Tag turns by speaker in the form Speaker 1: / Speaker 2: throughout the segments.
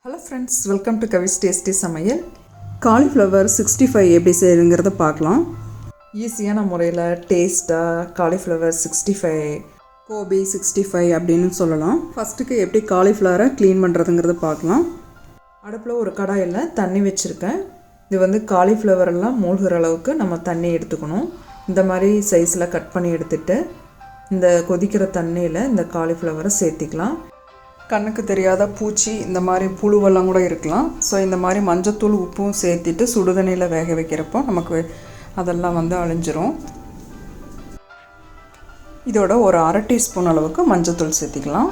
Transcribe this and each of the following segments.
Speaker 1: Hello friends, welcome to Kavi's Tasty சமையல். Cauliflower 65 எப்படி செய்யறதுங்கறத பார்க்கலாம். ஈஸியான முறையில் டேஸ்ட்டாக Cauliflower 65 Gobi 65 அப்படின்னு சொல்லலாம். ஃபஸ்ட்டுக்கு எப்படி காலிஃப்ளவரை க்ளீன் பண்ணுறதுங்கிறத பார்க்கலாம். அடுப்பில் ஒரு கடாயில் தண்ணி வச்சுருக்கேன். இது வந்து காலிஃப்ளவரெல்லாம் மூழ்கிற அளவுக்கு நம்ம தண்ணி எடுத்துக்கணும். இந்த மாதிரி சைஸில் கட் பண்ணி எடுத்துகிட்டு இந்த கொதிக்கிற தண்ணியில் இந்த காலிஃப்ளவரை சேர்த்திக்கலாம். கண்ணுக்கு தெரியாத பூச்சி இந்த மாதிரி புழுவெல்லாம் கூட இருக்கலாம். ஸோ இந்த மாதிரி மஞ்சத்தூள் உப்பும் சேர்த்திட்டு சுடுதண்ணியில் வேக வைக்கிறப்போ நமக்கு அதெல்லாம் வந்து அழிஞ்சிரும். இதோட ஒரு அரை டீஸ்பூன் அளவுக்கு மஞ்சத்தூள் சேர்த்திக்கலாம்.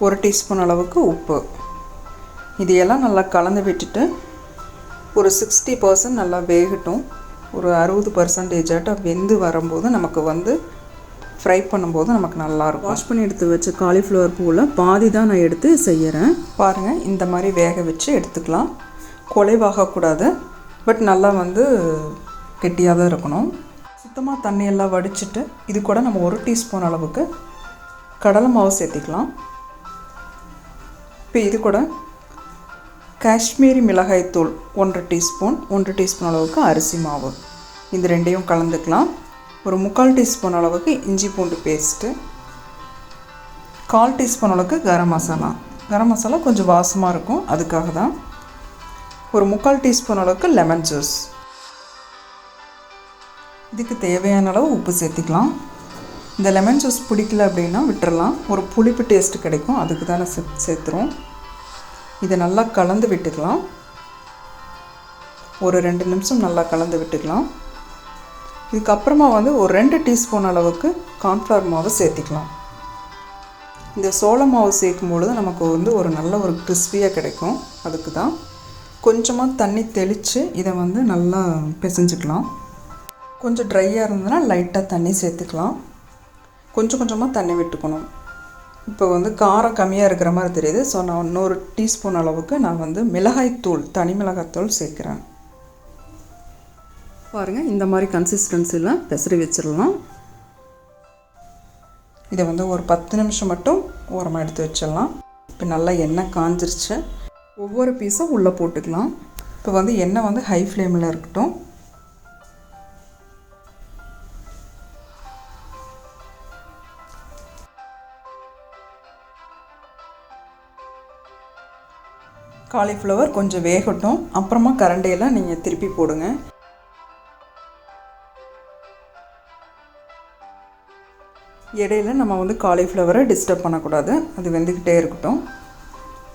Speaker 1: ஒரு டீஸ்பூன் அளவுக்கு உப்பு. இதையெல்லாம் நல்லா கலந்து விட்டுட்டு ஒரு 60% நல்லா வேகட்டும். ஒரு 60% வெந்து வரும்போது நமக்கு வந்து ஃப்ரை பண்ணும்போது நமக்கு நல்லாயிருக்கும். வாஷ் பண்ணி எடுத்து வச்ச காலிஃப்ளவர் பூவில் பாதி தான் நான் எடுத்து செய்கிறேன். பாருங்கள், இந்த மாதிரி வேக வச்சு எடுத்துக்கலாம். குலைவாகக்கூடாது, பட் நல்லா வந்து கெட்டியாக தான் இருக்கணும். சுத்தமாக தண்ணியெல்லாம் வடிச்சிட்டு இது கூட நம்ம ஒரு டீஸ்பூன் அளவுக்கு கடலை மாவு சேர்த்திக்கலாம். இப்போ இது கூட காஷ்மீரி மிளகாய் தூள் 1 டீஸ்பூன் அளவுக்கு அரிசி மாவு, இந்த ரெண்டையும் கலந்துக்கலாம். ஒரு 3/4 டீஸ்பூன் அளவுக்கு இஞ்சி பூண்டு பேஸ்ட்டு, 1/4 டீஸ்பூன் அளவுக்கு கரம் மசாலா கொஞ்சம் வாசமாக இருக்கும், அதுக்காக தான். ஒரு 3/4 டீஸ்பூன் அளவுக்கு லெமன் ஜூஸ். இதுக்கு தேவையான அளவு உப்பு சேர்த்திக்கலாம். இந்த லெமன் ஜூஸ் பிடிக்கல அப்படின்னா விட்டுறலாம். ஒரு புளிப்பு டேஸ்ட்டு கிடைக்கும், அதுக்கு தானே சேர்த்துறோம். இதை நல்லா கலந்து விட்டுக்கலாம். ஒரு 2 நிமிஷம் நல்லா கலந்து விட்டுக்கலாம். இதுக்கப்புறமா வந்து ஒரு 2 டீஸ்பூன் அளவுக்கு கார்ன்ஃப்ளவர் மாவு சேர்த்திக்கலாம். இந்த சோள மாவு சேர்க்கும் பொழுது நமக்கு வந்து ஒரு நல்ல ஒரு கிறிஸ்பியாக கிடைக்கும், அதுக்கு தான். கொஞ்சமாக தண்ணி தெளித்து இதை வந்து நல்லா பிசைஞ்சிக்கலாம். கொஞ்சம் ட்ரையாக இருந்ததுன்னா லைட்டாக தண்ணி சேர்த்துக்கலாம். கொஞ்சமாக தண்ணி விட்டுக்கணும். இப்போ வந்து காரம் கம்மியாக இருக்கிற மாதிரி தெரியுது. ஸோ நான் இன்னொரு டீஸ்பூன் அளவுக்கு நான் வந்து மிளகாய்த்தூள், தனி மிளகாய்த்தூள் சேர்க்குறேன். பாருங்கள், இந்த மாதிரி கன்சிஸ்டன்சியில் பெசரி வச்சிடலாம். இதை வந்து ஒரு 10 நிமிஷம் மட்டும் ஓரமாக எடுத்து வச்சிடலாம். இப்போ நல்லா எண்ணெய் காஞ்சிருச்சு. ஒவ்வொரு பீஸும் உள்ளே போட்டுக்கலாம். இப்போ வந்து எண்ணெய் வந்து ஹை ஃப்ளேமில் இருக்கட்டும். காலிஃப்ளவர் கொஞ்சம் வேகட்டும், அப்புறமா கரண்டியில் நீங்கள் திருப்பி போடுங்க. இடையில நம்ம வந்து காலிஃப்ளவரை டிஸ்டர்ப் பண்ணக்கூடாது, அது வெந்துக்கிட்டே இருக்கட்டும்.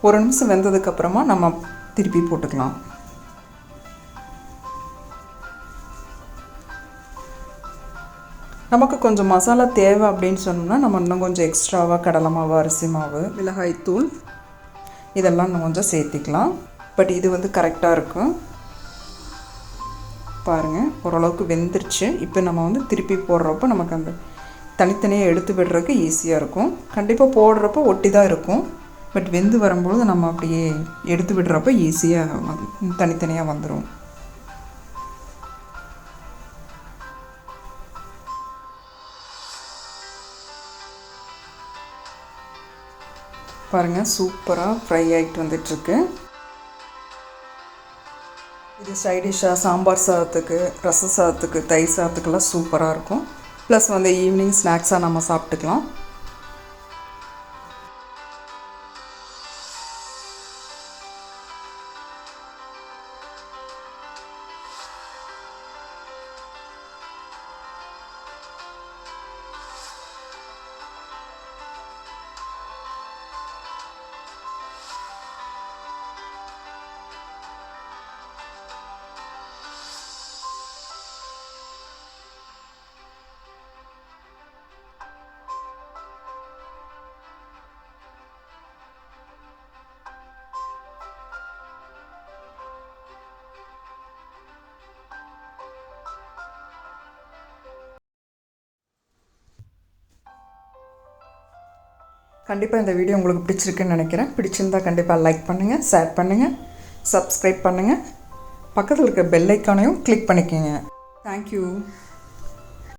Speaker 1: ஒரு நிமிஷம் வெந்ததுக்கப்புறமா நம்ம திருப்பி போட்டுக்கலாம். நமக்கு கொஞ்சம் மசாலா தேவை அப்படின்னு சொன்னோம்னா நம்ம இன்னும் கொஞ்சம் எக்ஸ்ட்ராவாக கடலை மாவு, அரிசி மாவு, மிளகாய்த்தூள் இதெல்லாம் இன்னும் கொஞ்சம் சேர்த்திக்கலாம். பட் இது வந்து கரெக்டாக இருக்கும். பாருங்கள், ஓரளவுக்கு வெந்துருச்சு. இப்போ நம்ம வந்து திருப்பி போடுறப்போ நமக்கு அந்த தனித்தனியாக எடுத்து விடுறதுக்கு ஈஸியாக இருக்கும். கண்டிப்பாக போடுறப்போ ஒட்டி தான் இருக்கும், பட் வெந்து வரும்பொழுது நம்ம அப்படியே எடுத்து விடுறப்போ ஈஸியாக தனித்தனியாக வந்துடும். பாருங்கள், சூப்பராக ஃப்ரை ஆகிட்டு வந்துட்டுருக்கு. இது சைடிஷ்ஷாக சாம்பார் சாதத்துக்கு, ரச சாதத்துக்கு, தயிர் சாதத்துக்கெல்லாம் சூப்பராக இருக்கும். ப்ளஸ் வந்து ஈவினிங் ஸ்நாக்ஸாக நம்ம சாப்பிட்டுக்கலாம். கண்டிப்பாக இந்த வீடியோ உங்களுக்கு பிடிச்சிருக்குன்னு நினைக்கிறேன். பிடிச்சிருந்தால் கண்டிப்பாக லைக் பண்ணுங்கள், ஷேர் பண்ணுங்கள், சப்ஸ்கிரைப் பண்ணுங்கள். பக்கத்தில் இருக்க பெல் ஐக்கானையும் கிளிக் பண்ணிக்கோங்க. தேங்க்யூ.